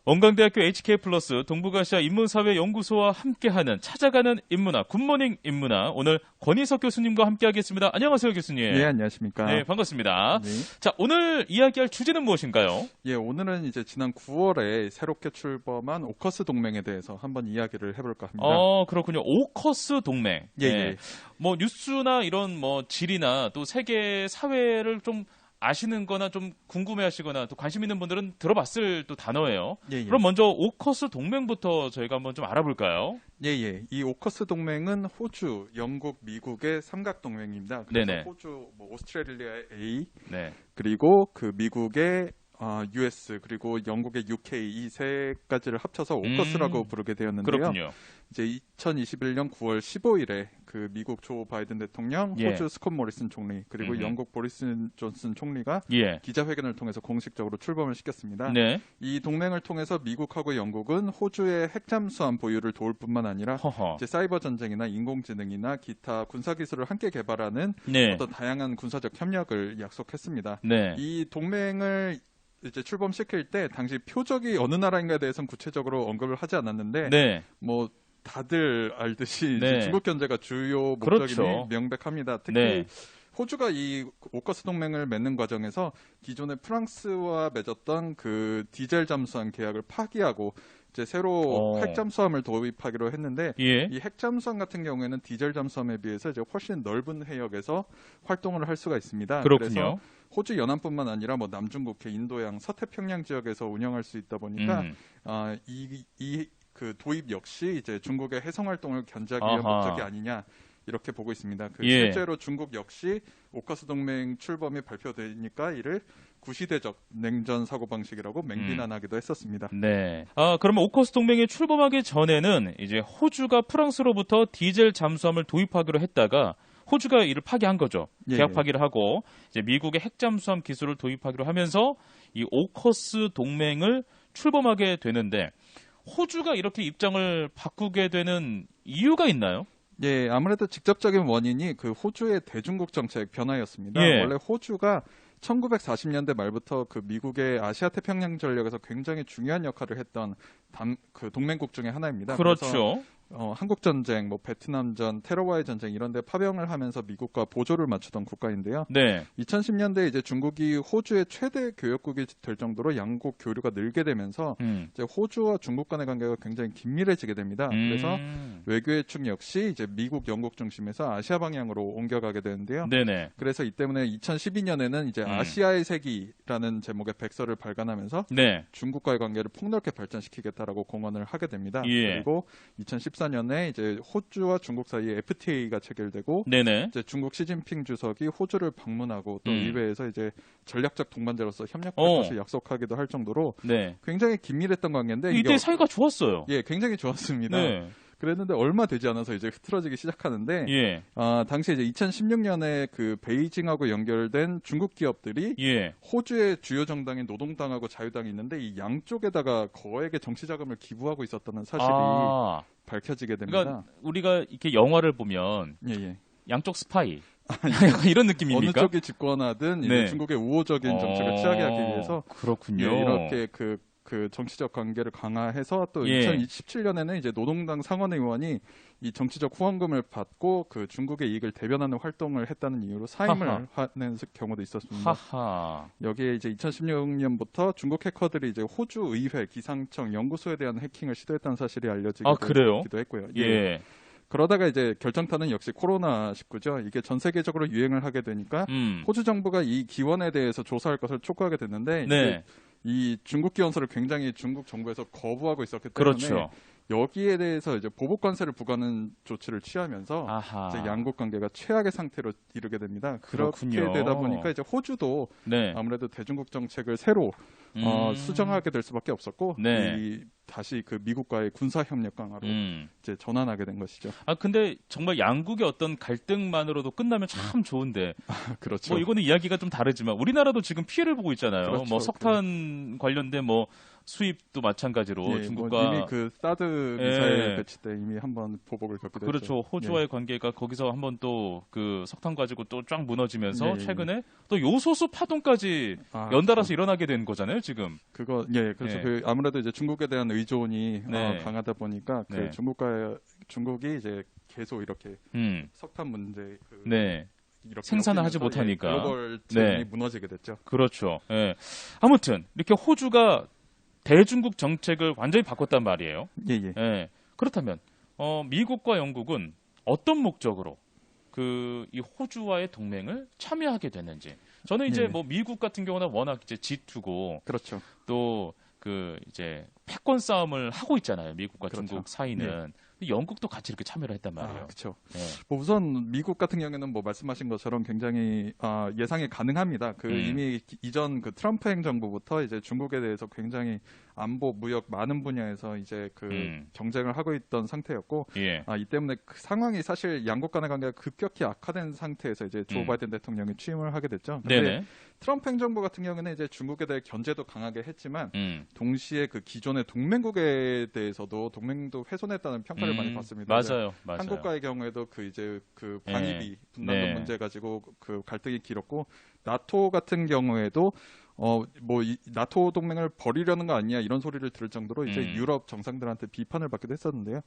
원광대학교 HK플러스 동북아시아 인문사회연구소와 함께하는 찾아가는 인문학, 굿모닝 인문학. 오늘 권희석 교수님과 함께하겠습니다. 안녕하세요, 교수님. 네, 안녕하십니까. 네, 반갑습니다. 네. 자, 오늘 이야기할 주제는 무엇인가요? 예, 오늘은 이제 지난 9월에 새롭게 출범한 오커스 동맹에 대해서 한번 이야기를 해볼까 합니다. 그렇군요. 오커스 동맹. 예, 네. 예. 뭐 뉴스나 이런 뭐 지리나 또 세계 사회를 좀 아시는 거나 좀 궁금해 하시거나 또 관심 있는 분들은 들어봤을 또 단어예요. 예, 예. 그럼 먼저 오커스 동맹부터 저희가 한번 좀 알아볼까요? 예, 예. 이 오커스 동맹은 호주, 영국, 미국의 삼각 동맹입니다. 그래서 네네. 호주, 오스트레일리아의 A, 네. 그리고 그 미국의 US, 그리고 영국의 UK 이 세 가지를 합쳐서 오커스라고 부르게 되었는데요. 그렇군요. 이제 2021년 9월 15일에 그 미국 조 바이든 대통령, 예. 호주 스콧 모리슨 총리, 그리고 영국 보리스 존슨 총리가 예. 기자회견을 통해서 공식적으로 출범을 시켰습니다. 네. 이 동맹을 통해서 미국하고 영국은 호주의 핵잠수함 보유를 도울 뿐만 아니라 허허. 이제 사이버 전쟁이나 인공지능이나 기타 군사 기술을 함께 개발하는 네. 어떤 다양한 군사적 협력을 약속했습니다. 네. 이 동맹을 이제 출범시킬 때 당시 표적이 어느 나라인가에 대해서는 구체적으로 언급을 하지 않았는데 네. 뭐 다들 알듯이 네. 이제 중국 견제가 주요 목적임이 그렇죠. 명백합니다. 특히 네. 호주가 이 오커스 동맹을 맺는 과정에서 기존의 프랑스와 맺었던 그 디젤 잠수함 계약을 파기하고 이제 새로 핵잠수함을 도입하기로 했는데 예. 이 핵잠수함 같은 경우에는 디젤 잠수함에 비해서 이제 훨씬 넓은 해역에서 활동을 할 수가 있습니다. 그렇군요. 그래서 호주 연안뿐만 아니라 뭐 남중국해, 인도양, 서태평양 지역에서 운영할 수 있다 보니까 그 도입 역시 이제 중국의 해상 활동을 견제하기 위한 목적이 아니냐 이렇게 보고 있습니다. 예. 실제로 중국 역시 오커스 동맹 출범이 발표되니까 이를 구시대적 냉전 사고 방식이라고 맹비난하기도 했었습니다. 네. 그러면 오커스 동맹에 출범하기 전에는 이제 호주가 프랑스로부터 디젤 잠수함을 도입하기로 했다가 호주가 이를 파기한 거죠. 예, 계약 파기를 하고 이제 미국의 핵잠수함 기술을 도입하기로 하면서 이 오커스 동맹을 출범하게 되는데 호주가 이렇게 입장을 바꾸게 되는 이유가 있나요? 예, 아무래도 직접적인 원인이 그 호주의 대중국 정책 변화였습니다. 예. 원래 호주가 1940년대 말부터 그 미국의 아시아 태평양 전력에서 굉장히 중요한 역할을 했던 그 동맹국 중에 하나입니다. 그렇죠. 그래서 한국 전쟁, 뭐 베트남전, 테러와의 전쟁 이런 데 파병을 하면서 미국과 보조를 맞추던 국가인데요. 네. 2010년대 이제 중국이 호주의 최대 교역국이 될 정도로 양국 교류가 늘게 되면서 이제 호주와 중국 간의 관계가 굉장히 긴밀해지게 됩니다. 그래서 외교의 축 역시 이제 미국, 영국 중심에서 아시아 방향으로 옮겨가게 되는데요. 네네. 그래서 이 때문에 2012년에는 이제 아시아의 세기라는 제목의 백서를 발간하면서 네. 중국과의 관계를 폭넓게 발전시키겠다라고 공언을 하게 됩니다. 예. 그리고 2014년에 이제 호주와 중국 사이에 FTA가 체결되고 네네. 이제 중국 시진핑 주석이 호주를 방문하고 또 의회에서 이제 전략적 동반자로서 협력할 것을 약속하기도 할 정도로 네. 굉장히 긴밀했던 관계인데 이때 사이가 좋았어요. 예, 굉장히 좋았습니다. 네. 그랬는데 얼마 되지 않아서 이제 흐트러지기 시작하는데 예. 당시 이제 2016년에 그 베이징하고 연결된 중국 기업들이 예. 호주의 주요 정당인 노동당하고 자유당이 있는데 이 양쪽에다가 거액의 정치 자금을 기부하고 있었다는 사실이 밝혀지게 됩니다. 그러니까 우리가 이렇게 영화를 보면 예. 양쪽 스파이 약간 이런 느낌입니까? 어느 쪽이 집권하든 이제 중국의 우호적인 정책을 취하게 하기 위해서 그렇군요. 예, 이렇게 그 정치적 관계를 강화해서 또 2017년에는 이제 노동당 상원의원이 이 정치적 후원금을 받고 그 중국의 이익을 대변하는 활동을 했다는 이유로 사임을 하는 경우도 있었습니다. 여기에 이제 2016년부터 중국 해커들이 이제 호주 의회, 기상청, 연구소에 대한 해킹을 시도했다는 사실이 알려지기도 했고요. 예. 그러다가 이제 결정타는 역시 코로나19죠. 이게 전 세계적으로 유행을 하게 되니까 호주 정부가 이 기원에 대해서 조사할 것을 촉구하게 됐는데 네. 이 중국 기원서를 굉장히 중국 정부에서 거부하고 있었기 때문에 그렇죠. 여기에 대해서 이제 보복 관세를 부과하는 조치를 취하면서 이제 양국 관계가 최악의 상태로 이르게 됩니다. 그렇군요. 그렇게 되다 보니까 이제 호주도 아무래도 대중국 정책을 새로 수정하게 될 수밖에 없었고 다시 그 미국과의 군사 협력 강화로 이제 전환하게 된 것이죠. 근데 정말 양국의 어떤 갈등만으로도 끝나면 참 좋은데. 그렇죠. 뭐 이거는 이야기가 좀 다르지만 우리나라도 지금 피해를 보고 있잖아요. 그렇죠. 뭐 석탄 관련된 뭐 수입도 마찬가지로 예, 중국과 이미 그 사드 미사일 배치 때 이미 한번 보복을 겪기도 그렇죠. 했죠. 호주와의 관계가 거기서 한번 또 그 석탄 가지고 또 쫙 무너지면서 예. 최근에 또 요소수 파동까지 연달아서 그렇죠. 일어나게 된 거잖아요, 지금. 그렇죠. 예. 그 아무래도 이제 중국에 대한 의존이 네. 강하다 보니까 그 네. 중국이 이제 계속 이렇게 석탄 문제 네. 이렇게 생산을 하지 엮이면서, 못하니까. 글로벌 체인이 네. 무너지게 됐죠. 그렇죠. 예. 아무튼 이렇게 호주가 대중국 정책을 완전히 바꿨단 말이에요. 예. 예. 그렇다면 미국과 영국은 어떤 목적으로 이 호주와의 동맹을 참여하게 됐는지. 저는 이제 예. 뭐 미국 같은 경우는 워낙 이제 G2고 그렇죠. 또 이제 패권 싸움을 하고 있잖아요. 미국과 그렇죠. 중국 사이는. 영국도 같이 이렇게 참여를 했단 말이에요. 그렇죠. 예. 뭐 우선 미국 같은 경우에는 뭐 말씀하신 것처럼 굉장히 예상이 가능합니다. 이미 이전 그 트럼프 행정부부터 이제 중국에 대해서 굉장히 안보, 무역 많은 분야에서 이제 경쟁을 하고 있던 상태였고, 예. 이 때문에 그 상황이 사실 양국 간의 관계가 급격히 악화된 상태에서 이제 조 바이든 대통령이 취임을 하게 됐죠. 근데 네네. 트럼프 행정부 같은 경우는 이제 중국에 대해 견제도 강하게 했지만 동시에 그 기존의 동맹국에 대해서도 동맹도 훼손했다는 평가를 많이 받습니다. 맞아요. 한국과의 경우에도 방위비 분담금 네. 문제 가지고 그 갈등이 길었고, 나토 같은 경우에도 나토 동맹을 버리려는 거 아니냐 이런 소리를 들을 정도로 이제 유럽 정상들한테 비판을 받기도 했었는데요.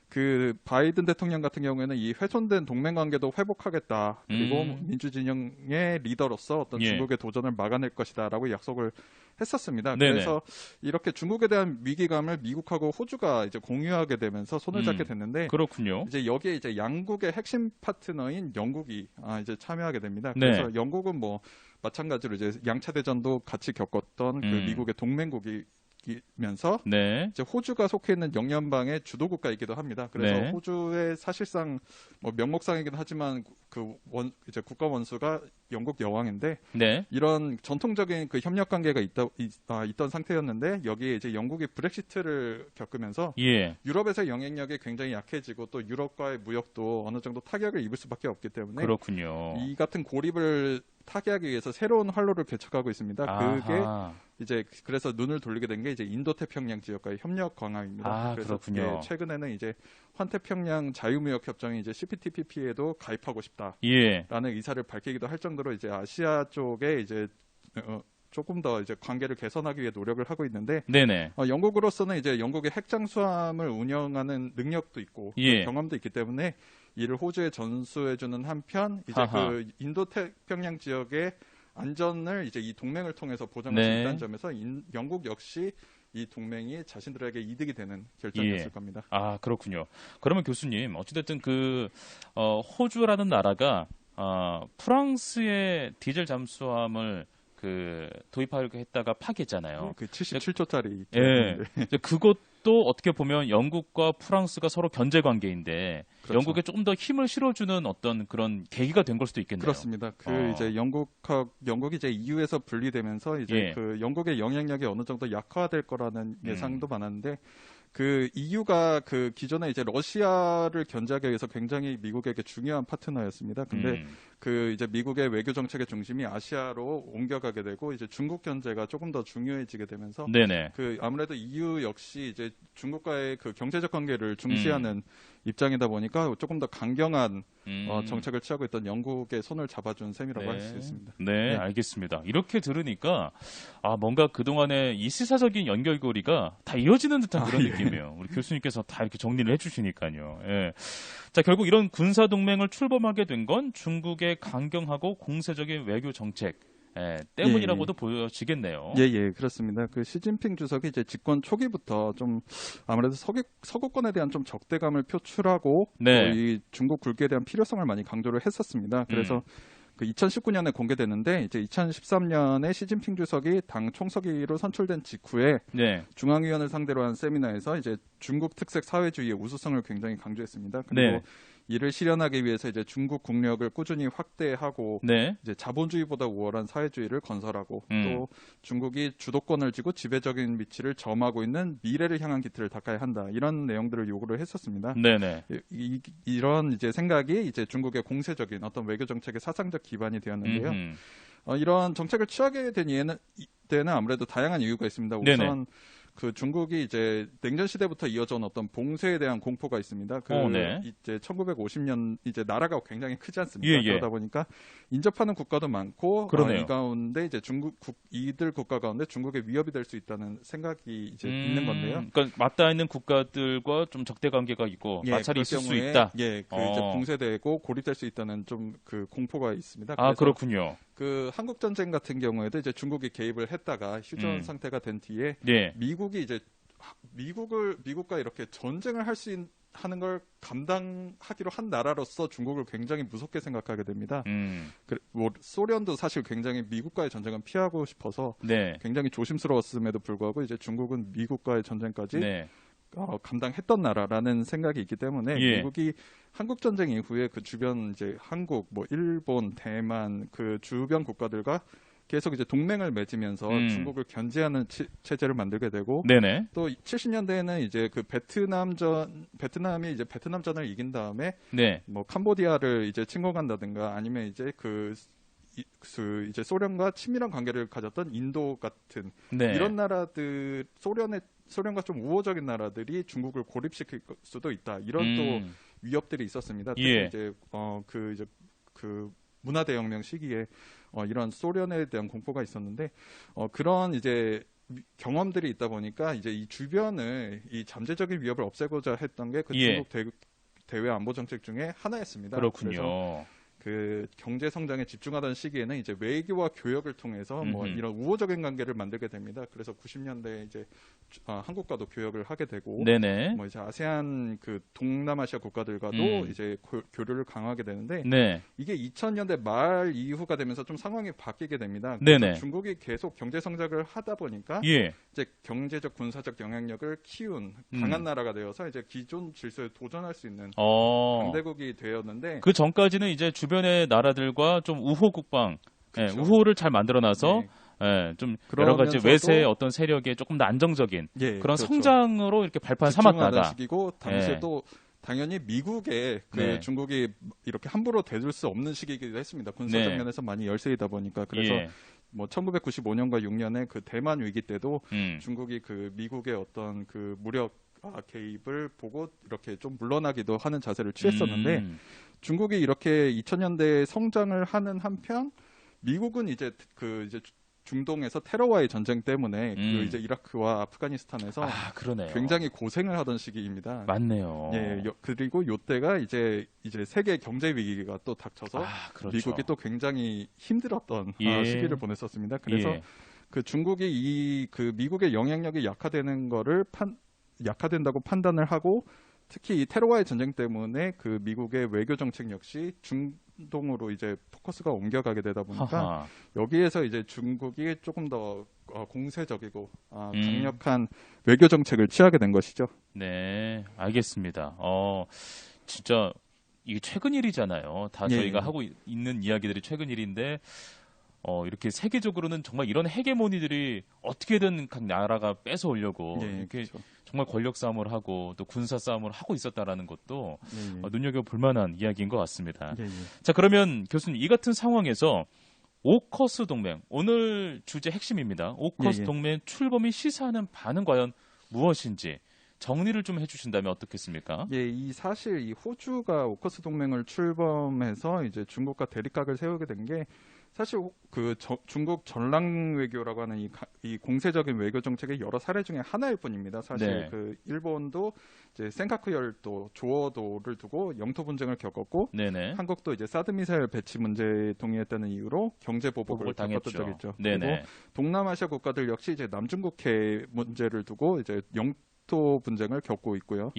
그 바이든 대통령 같은 경우에는 이 훼손된 동맹 관계도 회복하겠다. 그리고 민주 진영의 리더로서 어떤 예. 중국의 도전을 막아낼 것이다라고 약속을 했었습니다. 네네. 그래서 이렇게 중국에 대한 위기감을 미국하고 호주가 이제 공유하게 되면서 손을 잡게 됐는데, 그렇군요. 이제 여기에 이제 양국의 핵심 파트너인 영국이 이제 참여하게 됩니다. 네. 그래서 영국은 뭐 마찬가지로 이제 양차 대전도 같이 겪었던 그 미국의 동맹국이면서 네. 이제 호주가 속해 있는 영연방의 주도 국가이기도 합니다. 그래서 네. 호주의 사실상 뭐 명목상이긴 하지만 이제 국가 원수가 영국 여왕인데, 네. 이런 전통적인 그 협력 관계가 있던 상태였는데, 여기에 이제 영국이 브렉시트를 겪으면서 예. 유럽에서 영향력이 굉장히 약해지고 또 유럽과의 무역도 어느 정도 타격을 입을 수밖에 없기 때문에 그렇군요. 이 같은 고립을 타개하기 위해서 새로운 활로를 개척하고 있습니다. 그게 아하. 이제 그래서 눈을 돌리게 된 게 이제 인도 태평양 지역과의 협력 강화입니다. 그래서 그렇군요. 최근에는 이제 환태평양 자유무역 협정이 이제 CPTPP에도 가입하고 싶다라는 예. 의사를 밝히기도 할 정도로 이제 아시아 쪽에 이제 조금 더 이제 관계를 개선하기 위해 노력을 하고 있는데, 네네. 영국으로서는 이제 영국의 핵잠수함을 운영하는 능력도 있고 예. 경험도 있기 때문에 이를 호주에 전수해주는 한편, 이제 그 인도 태평양 지역의 안전을 이제 이 동맹을 통해서 보장할 수 네. 있다는 점에서 영국 역시 이 동맹이 자신들에게 이득이 되는 결정이었을 예. 겁니다. 그렇군요. 그러면 교수님, 어찌됐든 호주라는 나라가 프랑스의 디젤 잠수함을 도입하려고 했다가 파기했잖아요. 그 77조짜리. 예. 이제 그것도 어떻게 보면 영국과 프랑스가 서로 견제 관계인데, 그렇죠. 영국에 조금 더 힘을 실어주는 어떤 그런 계기가 된 걸 수도 있겠네요. 그렇습니다. 이제 영국이 이제 EU에서 분리되면서 이제 예. 그 영국의 영향력이 어느 정도 약화될 거라는 예상도 많았는데, 그 EU가 그 기존에 이제 러시아를 견제하기 위해서 굉장히 미국에게 중요한 파트너였습니다. 근데 그 이제 미국의 외교 정책의 중심이 아시아로 옮겨가게 되고, 이제 중국 견제가 조금 더 중요해지게 되면서, 네네. 아무래도 EU 역시 이제 중국과의 그 경제적 관계를 중시하는 입장이다 보니까 조금 더 강경한 정책을 취하고 있던 영국의 손을 잡아준 셈이라고 할 수 있습니다. 네, 알겠습니다. 이렇게 들으니까 뭔가 그동안의 이 시사적인 연결고리가 다 이어지는 듯한 그런 느낌이에요. 우리 교수님께서 다 이렇게 정리를 해주시니까요. 예. 자, 결국 이런 군사 동맹을 출범하게 된 건 중국의 강경하고 공세적인 외교 정책 때문이라고도 보여지겠네요. 예, 그렇습니다. 그 시진핑 주석이 이제 집권 초기부터 좀 아무래도 서구권에 대한 좀 적대감을 표출하고 네. 이 중국 굴기에 대한 필요성을 많이 강조를 했었습니다. 그래서 그 2019년에 공개되는데, 이제 2013년에 시진핑 주석이 당 총서기로 선출된 직후에 네. 중앙위원을 상대로 한 세미나에서 이제 중국 특색 사회주의의 우수성을 굉장히 강조했습니다. 그리고 네. 이를 실현하기 위해서 이제 중국 국력을 꾸준히 확대하고 네. 이제 자본주의보다 우월한 사회주의를 건설하고 또 중국이 주도권을 쥐고 지배적인 위치를 점하고 있는 미래를 향한 기틀을 닦아야 한다, 이런 내용들을 요구를 했었습니다. 네네. 이런 이제 생각이 이제 중국의 공세적인 어떤 외교 정책의 사상적 기반이 되었는데요. 이런 정책을 취하게 된 데는 아무래도 다양한 이유가 있습니다. 네네. 우선 그 중국이 이제 냉전 시대부터 이어져온 어떤 봉쇄에 대한 공포가 있습니다. 그 네. 이제 1950년 이제 나라가 굉장히 크지 않습니까? 예, 예. 그러다 보니까 인접하는 국가도 많고 그러네요. 이 가운데 이제 이들 국가 가운데 중국의 위협이 될 수 있다는 생각이 이제 있는 건데요. 그러니까 맞닿아 있는 국가들과 좀 적대 관계가 있고 마찰이 그럴 있을 수 경우에, 있다. 이제 봉쇄되고 고립될 수 있다는 좀 그 공포가 있습니다. 아, 그래서 그렇군요. 그 한국 전쟁 같은 경우에도 이제 중국이 개입을 했다가 휴전 상태가 된 뒤에 미국이 이제 미국과 이렇게 전쟁을 하는 걸 감당하기로 한 나라로서 중국을 굉장히 무섭게 생각하게 됩니다. 뭐 소련도 사실 굉장히 미국과의 전쟁은 피하고 싶어서 굉장히 조심스러웠음에도 불구하고 이제 중국은 미국과의 전쟁까지 감당했던 나라라는 생각이 있기 때문에 미국이 한국 전쟁 이후에 그 주변 이제 한국, 뭐 일본, 대만 그 주변 국가들과 계속 이제 동맹을 맺으면서 중국을 견제하는 체제를 만들게 되고 또 70년대에는 이제 그 베트남이 이제 베트남전을 이긴 다음에 뭐 캄보디아를 이제 침공한다든가 아니면 이제 이제 소련과 친밀한 관계를 가졌던 인도 같은 이런 나라들 소련과 좀 우호적인 나라들이 중국을 고립시킬 수도 있다. 이런 또 위협들이 있었습니다. 특히 이제 그 문화대혁명 시기에 이런 소련에 대한 공포가 있었는데 그런 이제 경험들이 있다 보니까 이제 이 주변을 이 잠재적인 위협을 없애고자 했던 게 그 중국 대외 안보 정책 중에 하나였습니다. 그렇군요. 그래서 그 경제 성장에 집중하던 시기에는 이제 외교와 교역을 통해서 뭐 이런 우호적인 관계를 만들게 됩니다. 그래서 90년대에 이제 한국과도 교역을 하게 되고 뭐 이제 아세안 그 동남아시아 국가들과도 이제 교류를 강화하게 되는데 이게 2000년대 말 이후가 되면서 좀 상황이 바뀌게 됩니다. 그래서 중국이 계속 경제 성장을 하다 보니까 이제 경제적 군사적 영향력을 키운 강한 나라가 되어서 이제 기존 질서에 도전할 수 있는 강대국이 되었는데 그 전까지는 이제 주변의 나라들과 좀 우호 국방, 우호를 잘 만들어놔서 좀 여러 가지 외세의 어떤 세력에 조금 더 안정적인 그런 성장으로 이렇게 발판 삼았다가 시기고 당시에 또 당연히 미국에 그 중국이 이렇게 함부로 대들 수 없는 시기이기도 했습니다. 군사적 면에서 많이 열세이다 보니까 그래서 뭐 1995년과 6년에 그 대만 위기 때도 중국이 그 미국의 어떤 그 무력 개입을 보고 이렇게 좀 물러나기도 하는 자세를 취했었는데 중국이 이렇게 2000년대에 성장을 하는 한편 미국은 이제 중동에서 테러와의 전쟁 때문에 그 이제 이라크와 아프가니스탄에서 굉장히 고생을 하던 시기입니다. 맞네요. 그리고 이때가 이제 세계 경제 위기가 또 닥쳐서 미국이 또 굉장히 힘들었던 시기를 보냈었습니다. 그래서 그 중국이 그 미국의 영향력이 약화된다고 판단을 하고 특히 이 테러와의 전쟁 때문에 그 미국의 외교 정책 역시 중동으로 이제 포커스가 옮겨가게 되다 보니까 여기에서 이제 중국이 조금 더 공세적이고 강력한 외교 정책을 취하게 된 것이죠. 네, 알겠습니다. 진짜 이게 최근 일이잖아요. 다 저희가 하고 있는 이야기들이 최근 일인데 이렇게 세계적으로는 정말 이런 헤게모니들이 어떻게든 각 나라가 뺏어오려고 이렇게 정말 권력 싸움을 하고 또 군사 싸움을 하고 있었다라는 것도 눈여겨볼 만한 이야기인 것 같습니다. 자, 그러면 교수님 이 같은 상황에서 오커스 동맹, 오늘 주제 핵심입니다. 오커스 동맹 출범이 시사하는 바는 과연 무엇인지 정리를 좀 해주신다면 어떻겠습니까? 사실 이 호주가 오커스 동맹을 출범해서 이제 중국과 대립각을 세우게 된 게 사실 그 중국 전랑 외교라고 하는 이 공세적인 외교 정책의 여러 사례 중에 하나일 뿐입니다. 사실 그 일본도 이제 센카쿠 열도, 조어도를 두고 영토 분쟁을 겪었고 한국도 이제 사드 미사일 배치 문제에 동의했다는 이유로 경제 보복을 겪었던 적이 있죠. 그리고 동남아시아 국가들 역시 이제 남중국해 문제를 두고 이제 영토 분쟁을 겪고 있고요.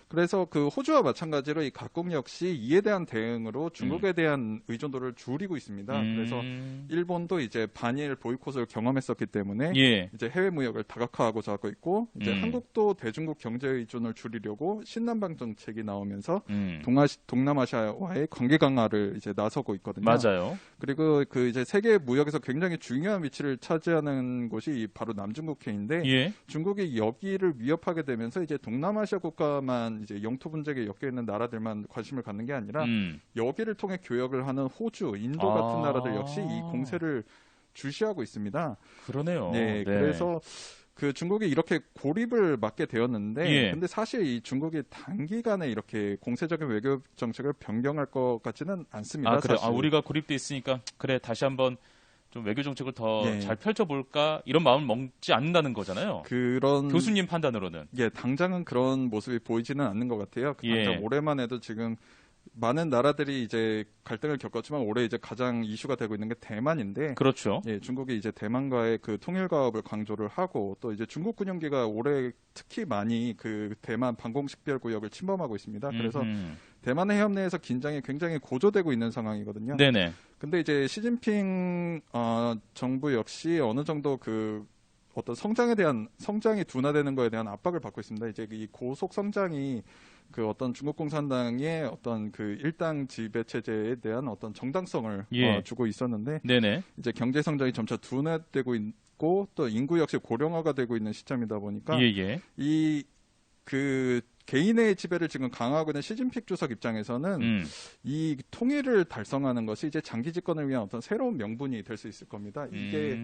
그래서 그 호주와 마찬가지로 이 각국 역시 이에 대한 대응으로 중국에 대한 의존도를 줄이고 있습니다. 그래서 일본도 이제 반일 보이콧을 경험했었기 때문에 이제 해외 무역을 다각화하고자 하고 있고 이제 한국도 대중국 경제 의존을 줄이려고 신남방 정책이 나오면서 동남아시아와의 관계 강화를 이제 나서고 있거든요. 맞아요. 그리고 그 이제 세계 무역에서 굉장히 중요한 위치를 차지하는 곳이 바로 남중국해인데 중국이 여기를 위협하게 되면서 이제 동남아시아 국가만 이제 영토 분쟁에 엮여 있는 나라들만 관심을 갖는 게 아니라 여기를 통해 교역을 하는 호주, 인도 같은 나라들 역시 이 공세를 주시하고 있습니다. 그러네요. 네, 그래서 그 중국이 이렇게 고립을 맞게 되었는데, 예. 근데 사실 이 중국이 단기간에 이렇게 공세적인 외교 정책을 변경할 것 같지는 않습니다. 아, 그래. 사실. 우리가 고립돼 있으니까 그래 다시 한번 좀 외교 정책을 더 예. 잘 펼쳐볼까 이런 마음을 먹지 않는다는 거잖아요. 그런 교수님 판단으로는. 예, 당장은 그런 모습이 보이지는 않는 것 같아요. 당장 예. 올해만 해도 지금 많은 나라들이 이제 갈등을 겪었지만 올해 이제 가장 이슈가 되고 있는 게 대만인데, 그렇죠. 예, 중국이 이제 대만과의 그 통일 가업을 강조를 하고 또 이제 중국 군용기가 올해 특히 많이 그 대만 방공식별 구역을 침범하고 있습니다. 그래서 대만 해협 내에서 긴장이 굉장히 고조되고 있는 상황이거든요. 네네. 근데 이제 시진핑 정부 역시 어느 정도 그 어떤 성장이 둔화되는 거에 대한 압박을 받고 있습니다. 이제 이 고속 성장이 그 어떤 중국 공산당의 어떤 그 일당 지배 체제에 대한 어떤 정당성을 예. 주고 있었는데, 네네. 이제 경제 성장이 점차 둔화되고 있고 또 인구 역시 고령화가 되고 있는 시점이다 보니까 예예. 이 그 개인의 지배를 지금 강화하고 있는 시진핑 주석 입장에서는 이 통일을 달성하는 것이 이제 장기 집권을 위한 어떤 새로운 명분이 될 수 있을 겁니다. 이게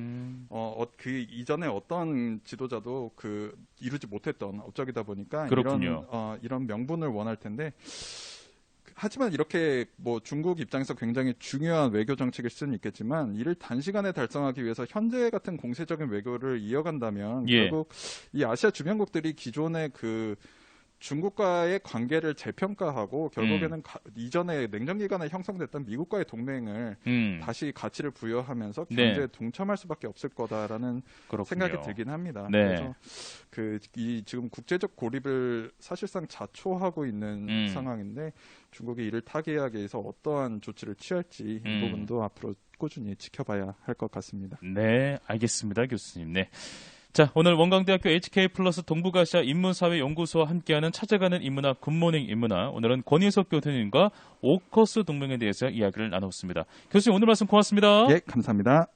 그 이전에 어떤 지도자도 그 이루지 못했던 업적이다 보니까 그렇군요. 이런 명분을 원할 텐데, 하지만 이렇게 뭐 중국 입장에서 굉장히 중요한 외교 정책일 수는 있겠지만 이를 단시간에 달성하기 위해서 현재 같은 공세적인 외교를 이어간다면 예. 결국 이 아시아 주변국들이 기존의 그 중국과의 관계를 재평가하고 결국에는 이전에 냉전 기간에 형성됐던 미국과의 동맹을 다시 가치를 부여하면서 경제에 동참할 수밖에 없을 거다라는 그렇군요. 생각이 들긴 합니다. 네. 그래서 이 지금 국제적 고립을 사실상 자초하고 있는 상황인데 중국이 이를 타개하기 위해서 어떠한 조치를 취할지 이 부분도 앞으로 꾸준히 지켜봐야 할 것 같습니다. 네, 알겠습니다, 교수님. 네. 자, 오늘 원광대학교 HK플러스 동북아시아 인문사회연구소와 함께하는 찾아가는 인문학 굿모닝 인문학, 오늘은 권희석 교수님과 오커스 동맹에 대해서 이야기를 나눴습니다. 교수님 오늘 말씀 고맙습니다. 예, 감사합니다.